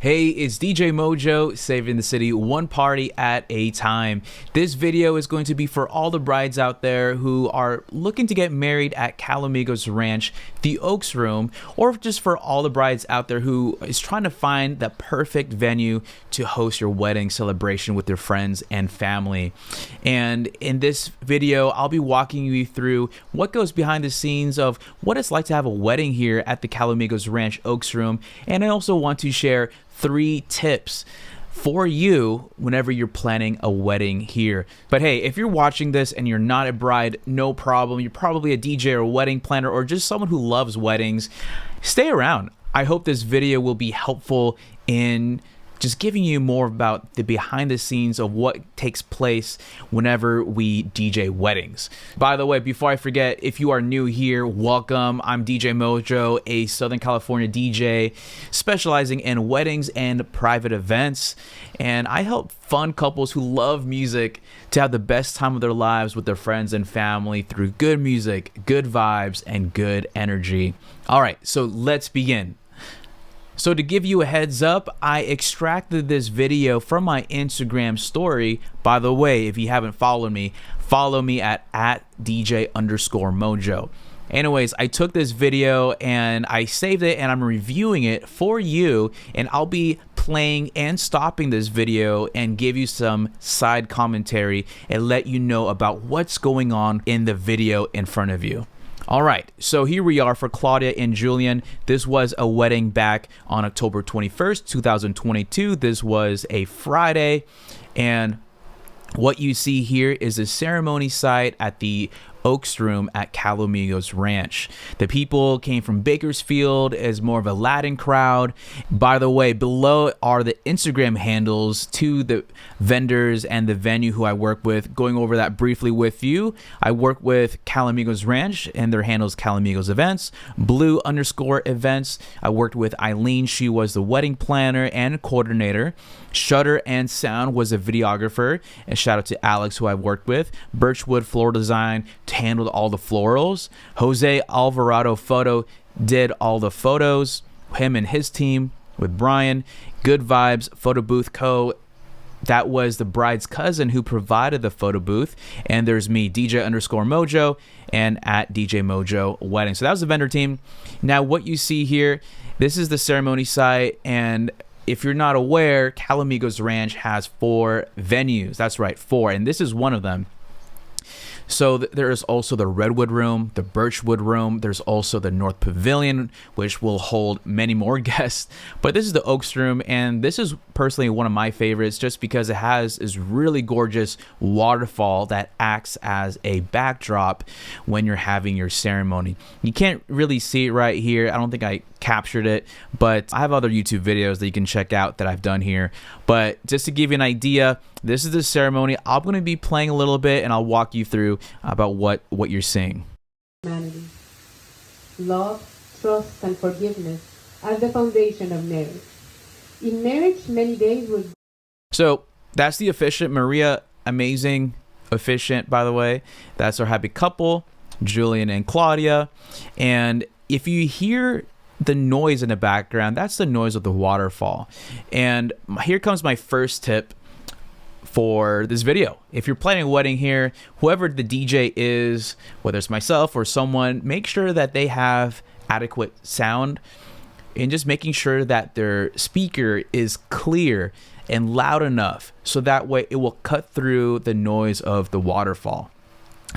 Hey, it's DJ MOJOE, saving the city one party at a time. This video is going to be for all the brides out there who are looking to get married at Calamigos Ranch, the Oaks Room, or just for all the brides out there who is trying to find the perfect venue to host your wedding celebration with your friends and family. And in this video, I'll be walking you through what goes behind the scenes of what it's like to have a wedding here at the Calamigos Ranch Oaks Room. And I also want to share 3 tips for you whenever you're planning a wedding here. But hey, if you're watching this and you're not a bride, no problem. You're probably a DJ or a wedding planner or just someone who loves weddings. Stay around. I hope this video will be helpful in just giving you more about the behind the scenes of what takes place whenever we DJ weddings. By the way, before I forget, if you are new here, welcome. I'm DJ MOJOE, a Southern California DJ specializing in weddings and private events. And I help fun couples who love music to have the best time of their lives with their friends and family through good music, good vibes, and good energy. All right, so let's begin. So to give you a heads up, I extracted this video from my Instagram story. By the way, if you haven't followed me, follow me at DJ_MOJOE. Anyways, I took this video and I saved it and I'm reviewing it for you, and I'll be playing and stopping this video and give you some side commentary and let you know about what's going on in the video in front of you. All right, so here we are for Claudia and Julian. This was a wedding back on October 21st, 2022. This was a Friday, and what you see here is a ceremony site at the Oaks Room at Calamigos Ranch. The people came from Bakersfield as more of a Latin crowd. By the way, below are the Instagram handles to the vendors and the venue who I work with. Going over that briefly with you, I work with Calamigos Ranch and their handles Calamigos Events, Blue_Events. I worked with Eileen. She was the wedding planner and coordinator. Shutter and Sound was a videographer, and shout out to Alex, who I worked with. Birchwood Floor Design handled all the florals. Jose Alvarado Photo did all the photos, him and his team with Brian. Good Vibes Photo Booth Co., that was the bride's cousin who provided the photo booth. And there's me, DJ_MOJOE, and at DJ MOJOE Wedding. So that was the vendor team. Now what you see here, this is the ceremony site, and if you're not aware, Calamigos Ranch has 4 venues. That's right, 4, and this is one of them. So there is also the Redwood Room, the Birchwood Room. There's also the North Pavilion, which will hold many more guests. But this is the Oaks Room, and this is personally one of my favorites just because it has this really gorgeous waterfall that acts as a backdrop when you're having your ceremony. You can't really see it right here. I don't think I captured it, but I have other YouTube videos that you can check out that I've done here. But just to give you an idea, this is the ceremony. I'm going to be playing a little bit and I'll walk you through about what you're seeing. Humanity. Love, trust, and forgiveness are the foundation of marriage. In marriage, many days will... So that's the officiant, Maria. Amazing officiant, by the way. That's our happy couple, Julian and Claudia. And if you hear the noise in the background, that's the noise of the waterfall. And here comes my first tip for this video. If you're planning a wedding here, whoever the DJ is, whether it's myself or someone, make sure that they have adequate sound, and just making sure that their speaker is clear and loud enough so that way it will cut through the noise of the waterfall.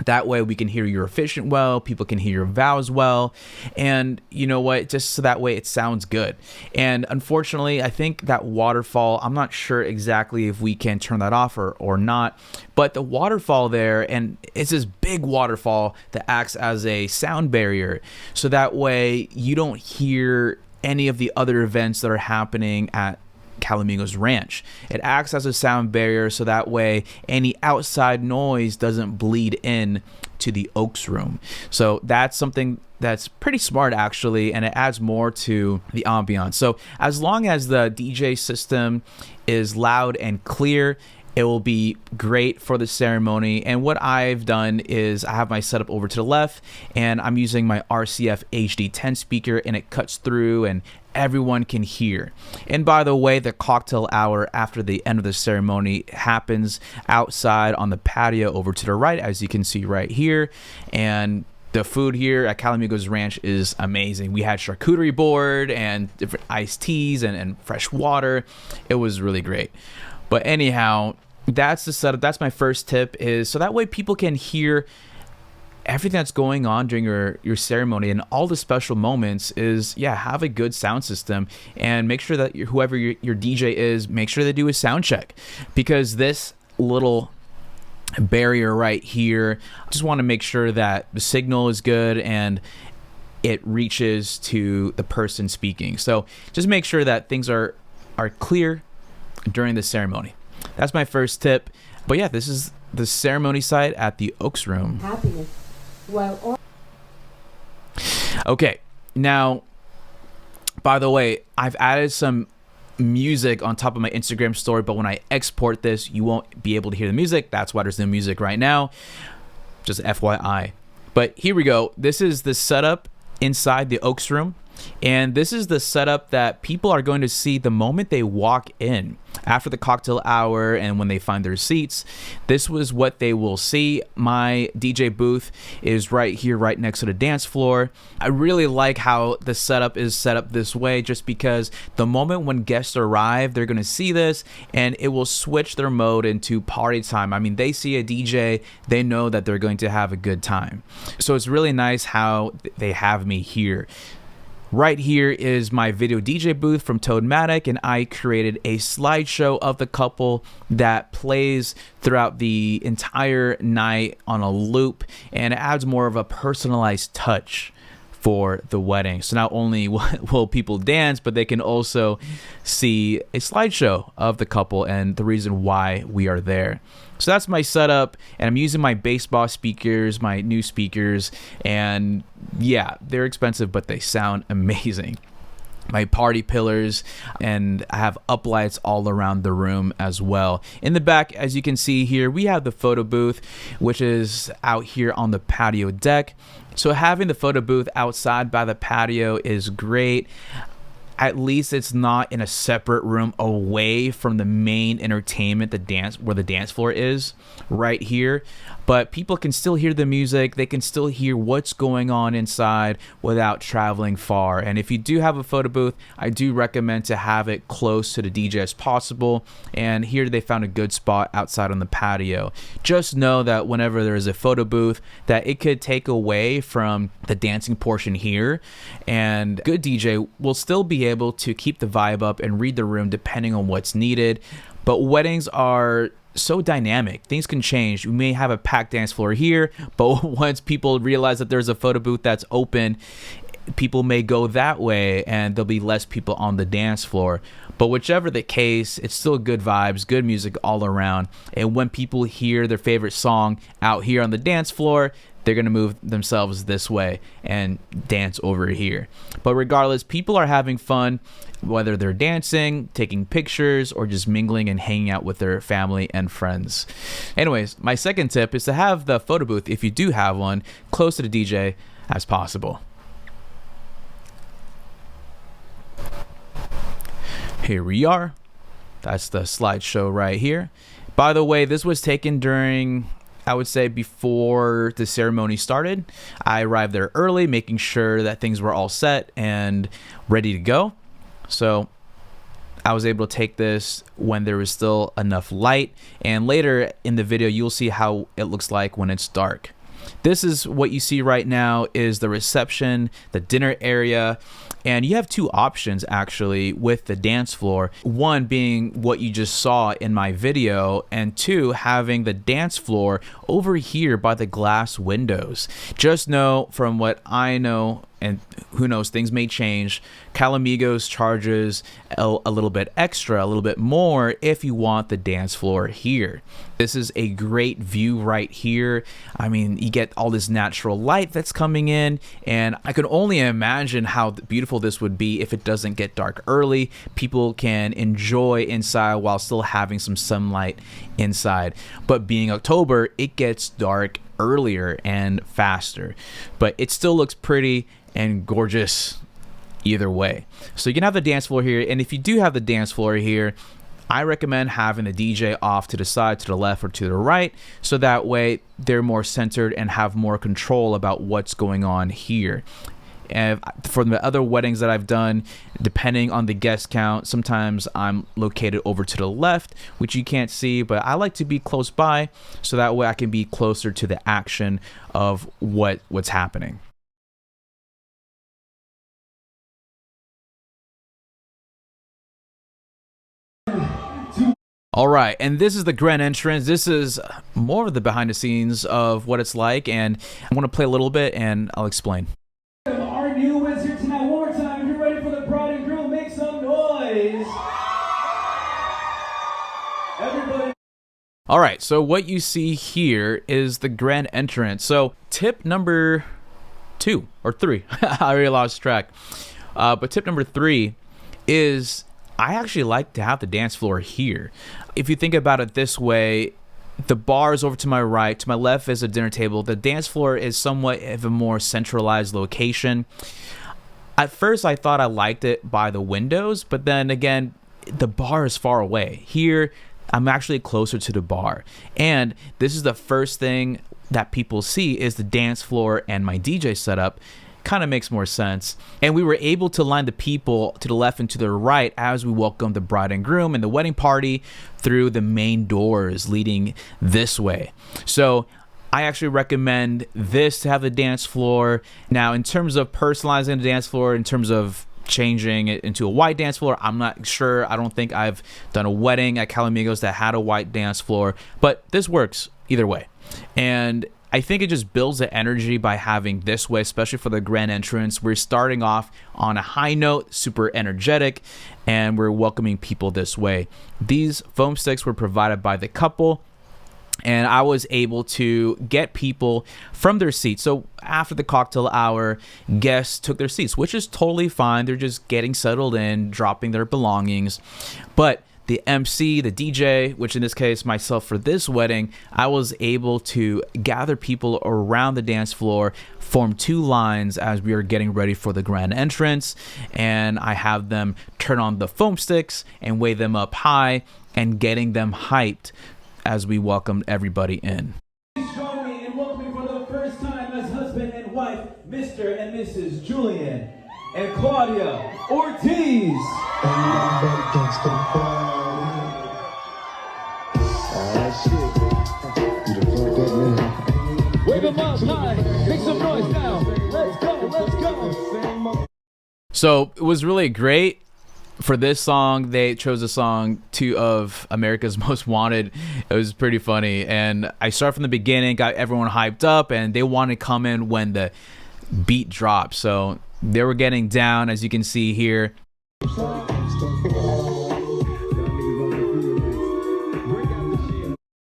That way we can hear your officiant well, people can hear your vows well, and you know what, just so that way it sounds good. And unfortunately, I think that waterfall, I'm not sure exactly if we can turn that off or not, but the waterfall there, and it's this big waterfall that acts as a sound barrier, so that way you don't hear any of the other events that are happening at Calamigos Ranch. It acts as a sound barrier so that way any outside noise doesn't bleed in to the Oaks Room. So that's something that's pretty smart actually, and it adds more to the ambiance. So as long as the DJ system is loud and clear It will be great for the ceremony. And what I've done is I have my setup over to the left, and I'm using my RCF HD10 speaker, and it cuts through and everyone can hear. And by the way, the cocktail hour after the end of the ceremony happens outside on the patio over to the right, as you can see right here. And the food here at Calamigos Ranch is amazing. We had charcuterie board and different iced teas and fresh water. It was really great. But anyhow, that's the setup. That's my first tip, is so that way people can hear everything that's going on during your ceremony and all the special moments. Is have a good sound system, and make sure that whoever your DJ is, make sure they do a sound check, because this little barrier right here, just want to make sure that the signal is good and it reaches to the person speaking. So just make sure that things are clear during the ceremony. That's my first tip. But yeah, this is the ceremony site at the Oaks Room. Happiness. Okay, now, by the way, I've added some music on top of my Instagram story, but when I export this, you won't be able to hear the music. That's why there's no music right now. Just FYI. But here we go. This is the setup inside the Oaks Room. And this is the setup that people are going to see the moment they walk in after the cocktail hour, and when they find their seats. This was what they will see. My DJ booth is right here, right next to the dance floor. I really like how the setup is set up this way, just because the moment when guests arrive, they're going to see this and it will switch their mode into party time. I mean, they see a DJ, they know that they're going to have a good time. So it's really nice how they have me here. Right here is my video DJ booth from Toadmatic, and I created a slideshow of the couple that plays throughout the entire night on a loop, and it adds more of a personalized touch for the wedding. So not only will people dance, but they can also see a slideshow of the couple and the reason why we are there. So that's my setup, and I'm using my bass boss speakers, my new speakers, and yeah, they're expensive, but they sound amazing. My party pillars, and I have uplights all around the room as well. In the back, as you can see here, we have the photo booth, which is out here on the patio deck. So having the photo booth outside by the patio is great. At least it's not in a separate room away from the main entertainment, the dance, where the dance floor is right here. But people can still hear the music. They can still hear what's going on inside without traveling far. And if you do have a photo booth, I do recommend to have it close to the DJ as possible. And here they found a good spot outside on the patio. Just know that whenever there is a photo booth, that it could take away from the dancing portion here. And good DJ will still be able to keep the vibe up and read the room depending on what's needed. But weddings are so dynamic. Things can change. We may have a packed dance floor here, but once people realize that there's a photo booth that's open, people may go that way and there'll be less people on the dance floor. But whichever the case, it's still good vibes, good music all around. And when people hear their favorite song out here on the dance floor, they're going to move themselves this way and dance over here. But regardless, people are having fun, whether they're dancing, taking pictures, or just mingling and hanging out with their family and friends. Anyways, my second tip is to have the photo booth, if you do have one, close to the DJ as possible. Here we are. That's the slideshow right here. By the way, this was taken during, I would say, before the ceremony started. I arrived there early, making sure that things were all set and ready to go. So I was able to take this when there was still enough light. And later in the video, you'll see how it looks like when it's dark. This is what you see right now is the reception, the dinner area, and you have two options actually with the dance floor. One being what you just saw in my video, and two, having the dance floor over here by the glass windows. Just know from what I know and who knows, things may change. Calamigos charges a little bit extra, a little bit more if you want the dance floor here. This is a great view right here. I mean, you get all this natural light that's coming in, and I can only imagine how beautiful this would be if it doesn't get dark early. People can enjoy inside while still having some sunlight inside. But being October, it gets dark earlier and faster, but it still looks pretty and gorgeous either way. So you can have the dance floor here, and if you do have the dance floor here, I recommend having the DJ off to the side, to the left, or to the right, so that way they're more centered and have more control about what's going on here. And for the other weddings that I've done, depending on the guest count, sometimes I'm located over to the left, which you can't see, but I like to be close by so that way I can be closer to the action of what's happening. All right, and this is the grand entrance. This is more of the behind the scenes of what it's like, and I want to play a little bit and I'll explain. Our new ones here tonight. One more time, if you're ready for the bride and groom, make some noise. Everybody. All right, so what you see here is the grand entrance. So tip number 2 or 3, I already lost track. But tip number 3 is I actually like to have the dance floor here. If you think about it this way, the bar is over to my right. To my left is a dinner table. The dance floor is somewhat of a more centralized location. At first, I thought I liked it by the windows, but then again, the bar is far away. Here, I'm actually closer to the bar. And this is the first thing that people see is the dance floor and my DJ setup. Kind of makes more sense. And we were able to line the people to the left and to the right as we welcomed the bride and groom and the wedding party through the main doors leading this way. So I actually recommend this to have the dance floor. Now, in terms of personalizing the dance floor, in terms of changing it into a white dance floor, I'm not sure. I don't think I've done a wedding at Calamigos that had a white dance floor, but this works either way. And I think it just builds the energy by having this way, especially for the grand entrance. We're starting off on a high note, super energetic, and we're welcoming people this way. These foam sticks were provided by the couple, and I was able to get people from their seats. So after the cocktail hour, guests took their seats, which is totally fine. They're just getting settled in, dropping their belongings. But the MC, the DJ, which in this case myself for this wedding, I was able to gather people around the dance floor, form 2 lines as we are getting ready for the grand entrance, and I have them turn on the foam sticks and wave them up high and getting them hyped as we welcomed everybody in. Please join me in welcoming for the first time as husband and wife, Mr. and Mrs. Julian and Claudia Ortiz. Wave them up high, make some noise now. Let's go, let's go. So it was really great. For this song, they chose a song 2 of America's Most Wanted. It was pretty funny. And I started from the beginning, got everyone hyped up, and they wanted to come in when the beat dropped. So they were getting down, as you can see here.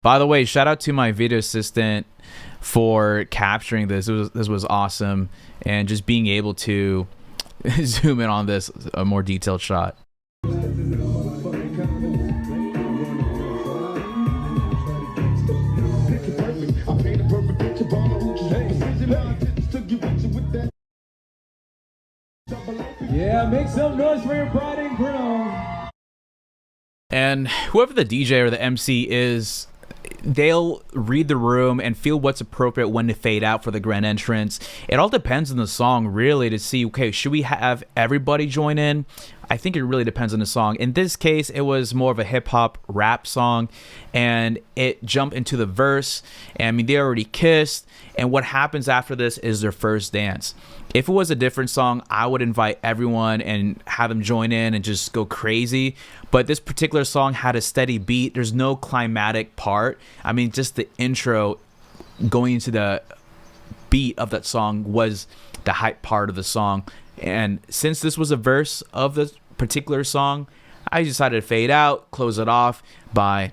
By the way, shout out to my video assistant for capturing this. This was awesome. And just being able to zoom in on this, a more detailed shot. Yeah, make some noise for your bride and groom. And whoever the DJ or the MC is, they'll read the room and feel what's appropriate when to fade out for the grand entrance. It all depends on the song, really, to see, okay, should we have everybody join in? I think it really depends on the song. In this case, it was more of a hip-hop rap song, and it jumped into the verse. And I mean, they already kissed, and what happens after this is their first dance. If it was a different song, I would invite everyone and have them join in and just go crazy. But this particular song had a steady beat. There's no climatic part. I mean, just the intro going into the beat of that song was the hype part of the song. And since this was a verse of this particular song, I decided to fade out, close it off by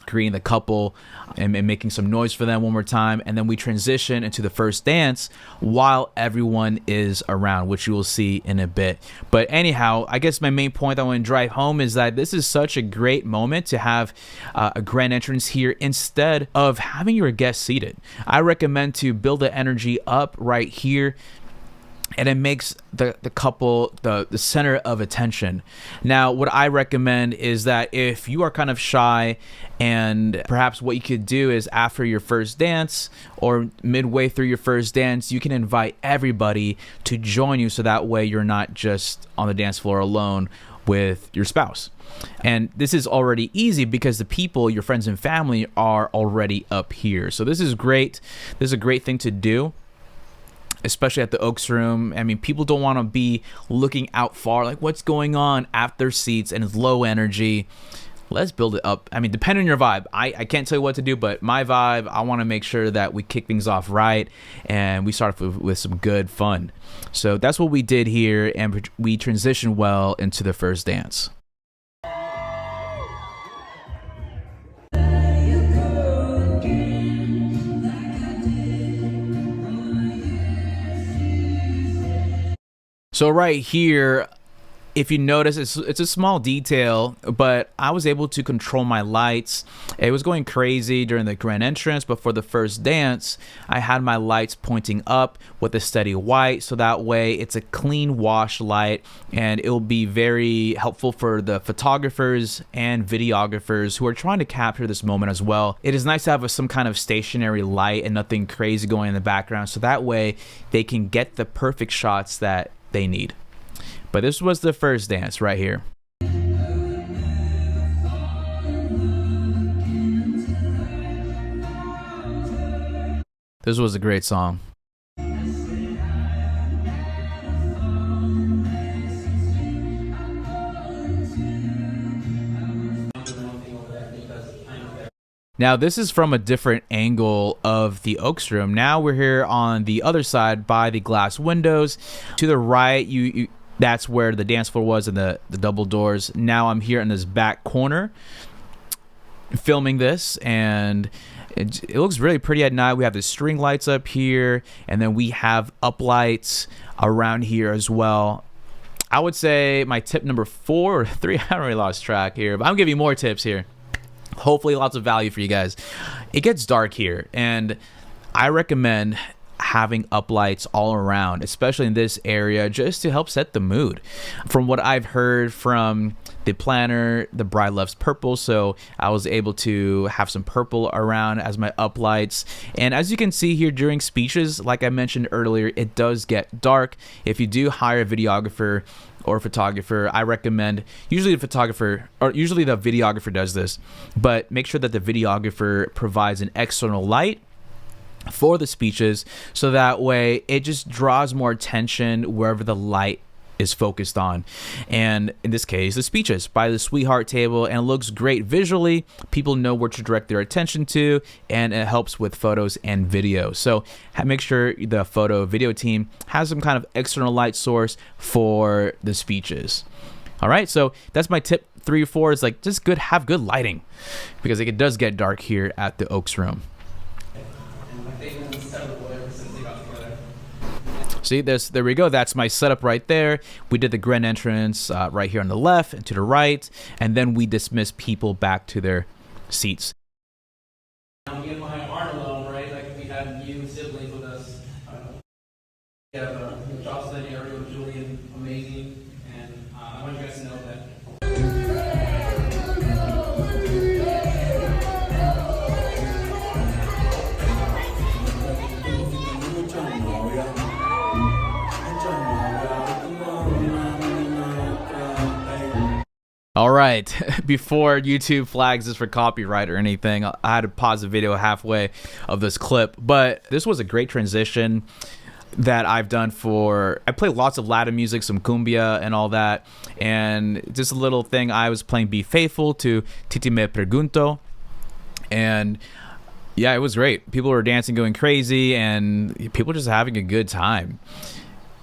creating the couple and making some noise for them one more time, and then we transition into the first dance while everyone is around, which you will see in a bit. But anyhow, I guess my main point I want to drive home is that this is such a great moment to have a grand entrance here instead of having your guests seated. I recommend to build the energy up right here, and it makes the couple the center of attention. Now, what I recommend is that if you are kind of shy, and perhaps what you could do is after your first dance or midway through your first dance, you can invite everybody to join you, so that way you're not just on the dance floor alone with your spouse. And this is already easy because the people, your friends and family, are already up here. So this is great. This is a great thing to do, especially at the Oaks Room. I mean, people don't want to be looking out far, like what's going on at their seats, and it's low energy. Let's build it up. I mean, depending on your vibe, I can't tell you what to do, but my vibe, I want to make sure that we kick things off right and we start off with some good fun. So that's what we did here, and we transitioned well into the first dance. So right here, if you notice, it's a small detail, but I was able to control my lights. It was going crazy during the grand entrance, but for the first dance, I had my lights pointing up with a steady white, so that way it's a clean wash light, and it'll be very helpful for the photographers and videographers who are trying to capture this moment as well. It is nice to have some kind of stationary light and nothing crazy going in the background, so that way they can get the perfect shots that they need. But this was the first dance right here. This was a great song. Now, this is from a different angle of the Oaks Room. Now we're here on the other side by the glass windows. To the right, that's where the dance floor was and the double doors. Now I'm here in this back corner filming this, and it looks really pretty at night. We have the string lights up here, and then we have up lights around here as well. I would say my tip number 4 or 3, I haven't really lost track here, but I'm giving you more tips here. Hopefully lots of value for you guys. It gets dark here, and I recommend having uplights all around, especially in this area, just to help set the mood. From what I've heard from the planner, the bride loves purple, so I was able to have some purple around as my uplights. And as you can see here during speeches, like I mentioned earlier, it does get dark. If you do hire a videographer or photographer, I recommend, usually the videographer does this, but make sure that the videographer provides an external light for the speeches, so that way it just draws more attention wherever the light is focused on. And in this case, the speeches by the sweetheart table, and it looks great visually. People know where to direct their attention to, and it helps with photos and video. So make sure the photo video team has some kind of external light source for the speeches. All right, so that's my tip 3 or 4, is like just have good lighting, because it does get dark here at the Oaks Room. See, there we go. That's my setup right there. We did the grand entrance right here on the left and to the right, and then we dismiss people back to their seats. Me and my aren't alone, right? Like, we had you siblings with us. We have Jocelyn, Ariel, Julian, amazing, and I want you guys to know that. All right, before YouTube flags this for copyright or anything, I had to pause the video halfway of this clip, but this was a great transition that I've done I play lots of Latin music, some cumbia and all that, and just a little thing, I was playing Be Faithful to Titi Me Pregunto, and Yeah, it was great. People were dancing, going crazy, and people just having a good time.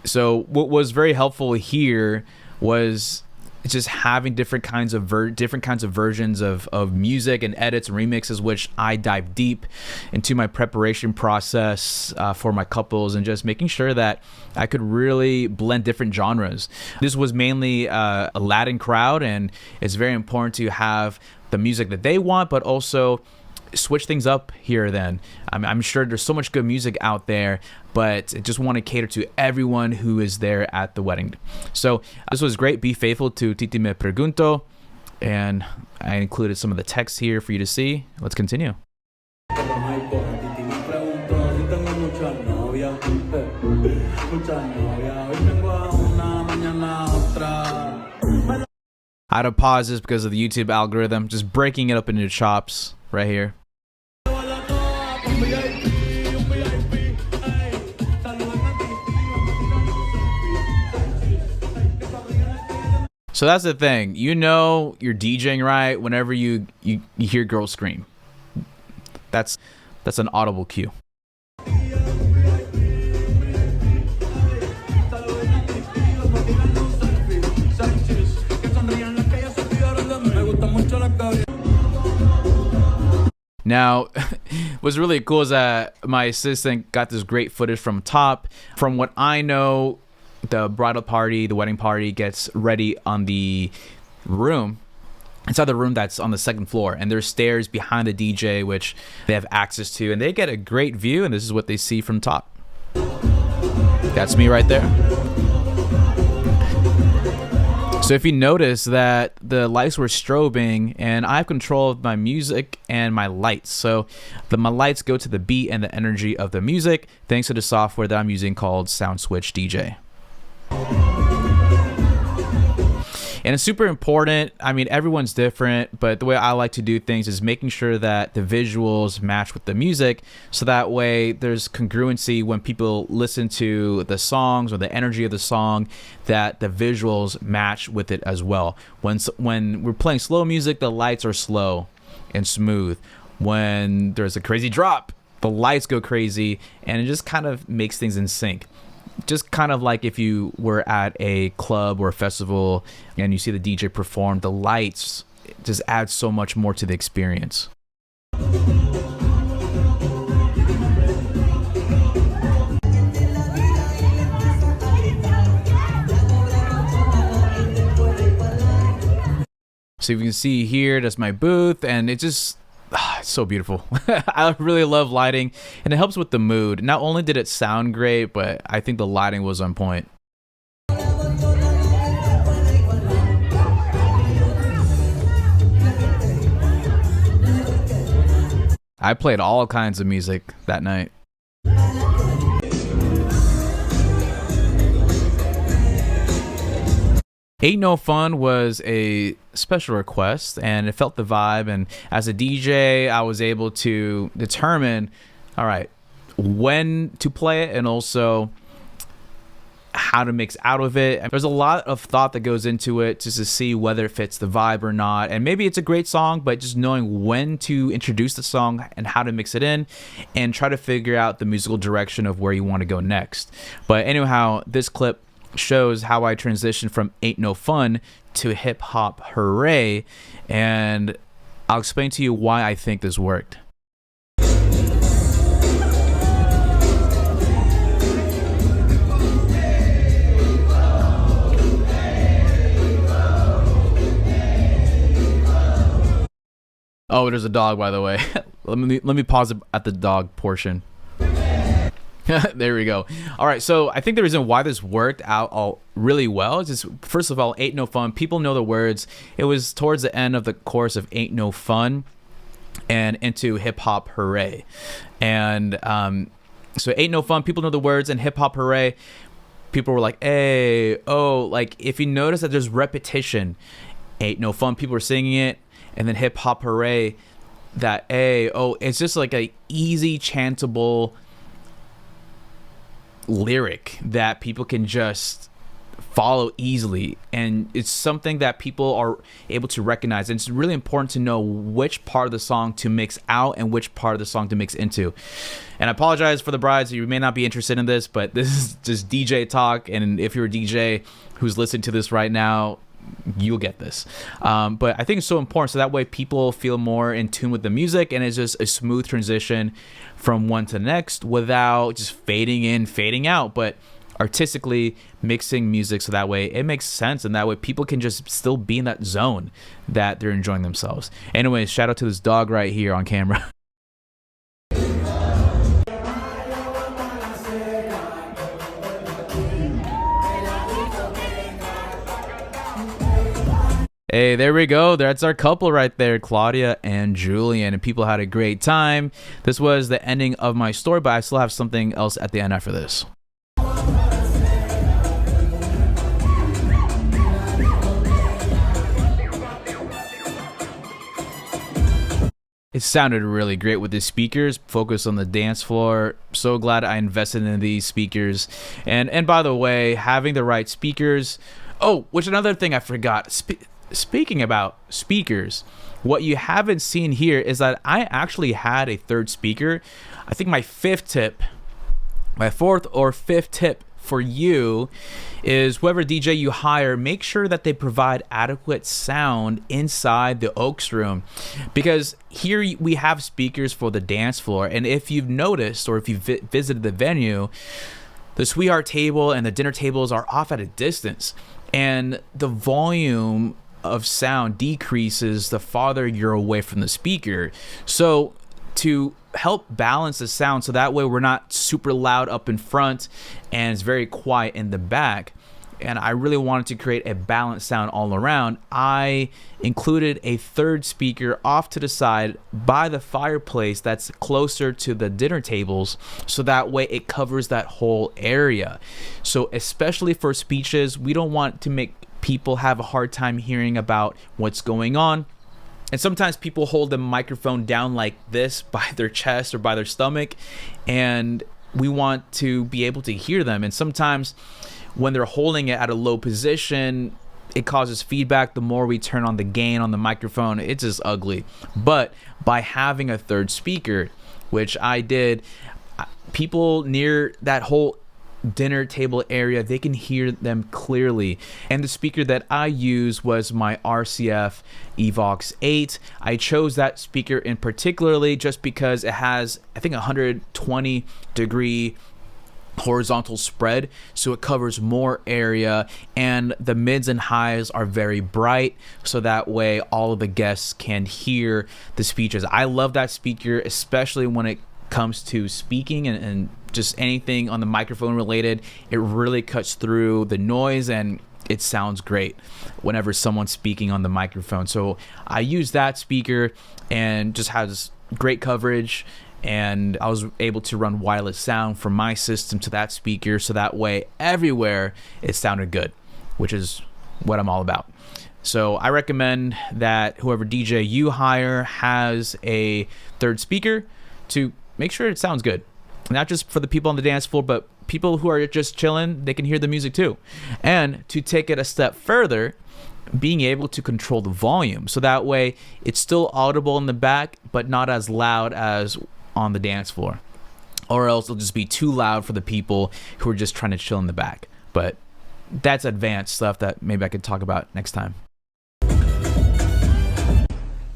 So what was very helpful here was just having different kinds of versions of music and edits and remixes, which I dive deep into my preparation process for my couples, and just making sure that I could really blend different genres. This was mainly a Latin crowd, and it's very important to have the music that they want, but also switch things up here or then. I'm sure there's so much good music out there, but I just want to cater to everyone who is there at the wedding. So this was great. Be faithful to Titi Me Pregunto, and I included some of the text here for you to see. Let's continue. I had to pause this because of the YouTube algorithm, just breaking it up into chops right here. So that's the thing. You know you're DJing right whenever you hear girls scream. That's an audible cue. Now, what's really cool is that my assistant got this great footage from top. From what I know, the bridal party, the wedding party gets ready on the room. Inside the room that's on the second floor, and there's stairs behind the DJ which they have access to, and they get a great view, and this is what they see from top. That's me right there. So if you notice that the lights were strobing, and I have control of my music and my lights. So my lights go to the beat and the energy of the music thanks to the software that I'm using called SoundSwitch DJ. And it's super important. I mean, everyone's different, but the way I like to do things is making sure that the visuals match with the music, so that way there's congruency when people listen to the songs or the energy of the song, that the visuals match with it as well. When we're playing slow music, the lights are slow and smooth. When there's a crazy drop, the lights go crazy, and it just kind of makes things in sync. Just kind of like if you were at a club or a festival and you see the DJ perform, the lights just add so much more to the experience. So you can see here, that's my booth, and it just... it's so beautiful. I really love lighting, and it helps with the mood. Not only did it sound great, but I think the lighting was on point. I played all kinds of music that night. Ain't No Fun was a special request, and it felt the vibe, and as a DJ I was able to determine, all right, when to play it and also how to mix out of it. And there's a lot of thought that goes into it just to see whether it fits the vibe or not, and maybe it's a great song, but just knowing when to introduce the song and how to mix it in and try to figure out the musical direction of where you want to go next. But anyhow, this clip shows how I transitioned from Ain't No Fun to Hip Hop Hooray, and I'll explain to you why I think this worked. Oh, there's a dog, by the way. let me pause it at the dog portion. There we go. All right, so I think the reason why this worked out all really well is just, first of all, Ain't No Fun. People know the words. It was towards the end of the chorus of Ain't No Fun and into Hip Hop Hooray. And so Ain't No Fun, people know the words, and Hip Hop Hooray, people were like, hey, oh, like if you notice that there's repetition, Ain't No Fun, people were singing it, and then Hip Hop Hooray, that hey, oh, it's just like a easy chantable lyric that people can just follow easily, and it's something that people are able to recognize, and it's really important to know which part of the song to mix out and which part of the song to mix into. And I apologize for the brides, you may not be interested in this, but this is just DJ talk, and if you're a DJ who's listening to this right now, you'll get this. But I think it's so important, so that way people feel more in tune with the music, and it's just a smooth transition from one to the next without just fading in, fading out, but artistically mixing music, so that way it makes sense, and that way people can just still be in that zone that they're enjoying themselves. Anyways, shout out to this dog right here on camera. Hey, there we go. That's our couple right there, Claudia and Julian, and people had a great time. This was the ending of my story, but I still have something else at the end after this. It sounded really great with the speakers, focused on the dance floor. So glad I invested in these speakers. And by the way, having the right speakers. Oh, which another thing I forgot. Speaking about speakers, what you haven't seen here is that I actually had a third speaker. I think my fourth or fifth tip for you is whoever DJ you hire, make sure that they provide adequate sound inside the Oaks room, because here we have speakers for the dance floor, and if you've noticed or if you've visited the venue, the sweetheart table and the dinner tables are off at a distance, and the volume of sound decreases the farther you're away from the speaker. So to help balance the sound, so that way we're not super loud up in front and it's very quiet in the back, and I really wanted to create a balanced sound all around, I included a third speaker off to the side by the fireplace that's closer to the dinner tables, so that way it covers that whole area. So especially for speeches, we don't want to make people have a hard time hearing about what's going on. And sometimes people hold the microphone down like this by their chest or by their stomach, and we want to be able to hear them. And sometimes when they're holding it at a low position, it causes feedback. The more we turn on the gain on the microphone, it's just ugly. But by having a third speaker, which I did, people near that whole dinner table area, they can hear them clearly. And the speaker that I use was my RCF Evox 8. I chose that speaker in particularly just because it has, I think, 120 degree horizontal spread, so it covers more area, and the mids and highs are very bright, so that way all of the guests can hear the speeches. I love that speaker, especially when it comes to speaking and just anything on the microphone related. It really cuts through the noise and it sounds great whenever someone's speaking on the microphone. So I use that speaker and just has great coverage, and I was able to run wireless sound from my system to that speaker, so that way everywhere it sounded good, which is what I'm all about. So I recommend that whoever DJ you hire has a third speaker to make sure it sounds good. Not just for the people on the dance floor, but people who are just chilling, they can hear the music too. And to take it a step further, being able to control the volume, so that way it's still audible in the back, but not as loud as on the dance floor. Or else it'll just be too loud for the people who are just trying to chill in the back. But that's advanced stuff that maybe I could talk about next time.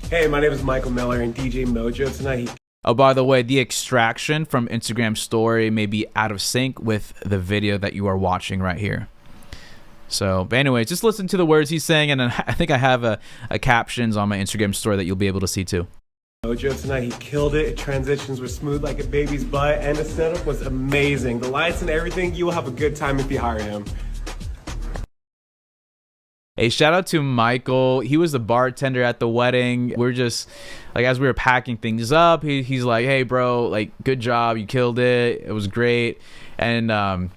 Hey, my name is Michael Miller and DJ MOJOE tonight. Oh, by the way, the extraction from Instagram story may be out of sync with the video that you are watching right here. So, but anyways, just listen to the words he's saying, and I think I have a captions on my Instagram story that you'll be able to see too. MOJOE tonight, he killed it. Transitions were smooth like a baby's butt, and the setup was amazing. The lights and everything, you will have a good time if you hire him. Hey, shout out to Michael. He was the bartender at the wedding. We're just, like, as we were packing things up, he's like, hey, bro, like, good job. You killed it. It was great. And I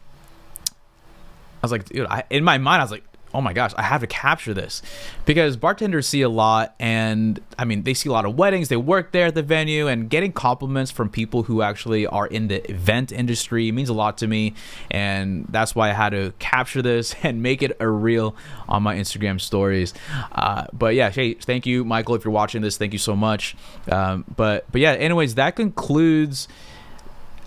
was like, dude, in my mind, I was like, oh my gosh, I have to capture this, because bartenders see a lot, and I mean, they see a lot of weddings, they work there at the venue, and getting compliments from people who actually are in the event industry means a lot to me, and that's why I had to capture this and make it a reel on my Instagram stories. But yeah, hey, thank you, Michael, if you're watching this, thank you so much. But yeah, anyways, that concludes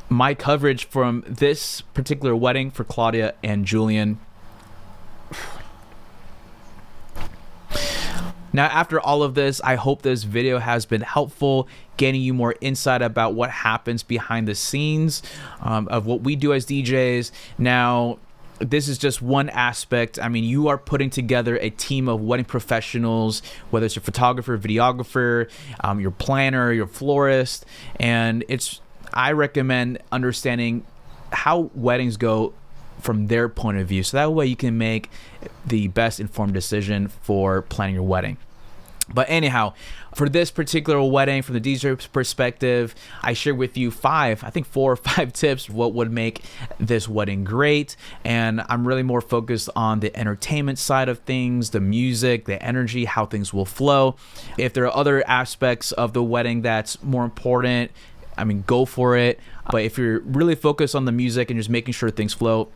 my coverage from this particular wedding for Claudia and Julian. Now, after all of this, I hope this video has been helpful, getting you more insight about what happens behind the scenes of what we do as DJs. Now, this is just one aspect. I mean, you are putting together a team of wedding professionals, whether it's your photographer, videographer, your planner, your florist, and I recommend understanding how weddings go from their point of view, so that way you can make the best informed decision for planning your wedding. But anyhow, for this particular wedding, from the DJ perspective, I shared with you 4 or 5 tips what would make this wedding great. And I'm really more focused on the entertainment side of things, the music, the energy, how things will flow. If there are other aspects of the wedding that's more important, I mean, go for it. But if you're really focused on the music and just making sure things flow,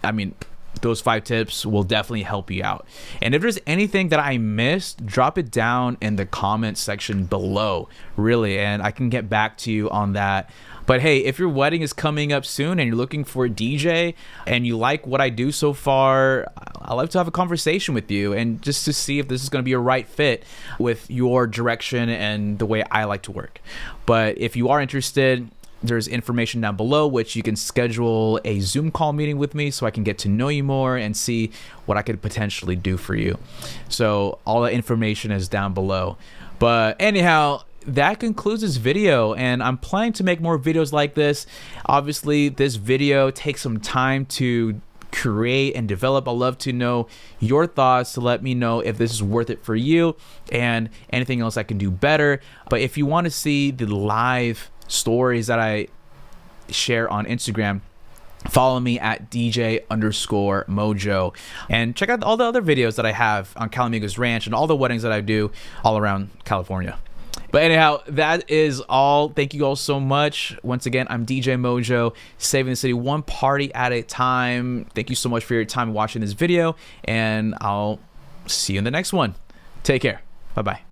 I mean, those 5 tips will definitely help you out. And if there's anything that I missed, drop it down in the comment section below, really, and I can get back to you on that. But hey, if your wedding is coming up soon and you're looking for a DJ and you like what I do so far, I'd love to have a conversation with you and just to see if this is going to be a right fit with your direction and the way I like to work. But if you are interested, there's information down below which you can schedule a Zoom call meeting with me so I can get to know you more and see what I could potentially do for you. So all the information is down below. But anyhow, that concludes this video, and I'm planning to make more videos like this. Obviously, this video takes some time to create and develop. I'd love to know your thoughts to let me know if this is worth it for you and anything else I can do better. But if you want to see the live stories that I share on Instagram, follow me at DJ_MOJOE and check out all the other videos that I have on Calamigos Ranch and all the weddings that I do all around California. But anyhow, that is all. Thank you all so much. Once again, I'm DJ MOJOE, saving the city one party at a time. Thank you so much for your time watching this video, and I'll see you in the next one. Take care. Bye-bye.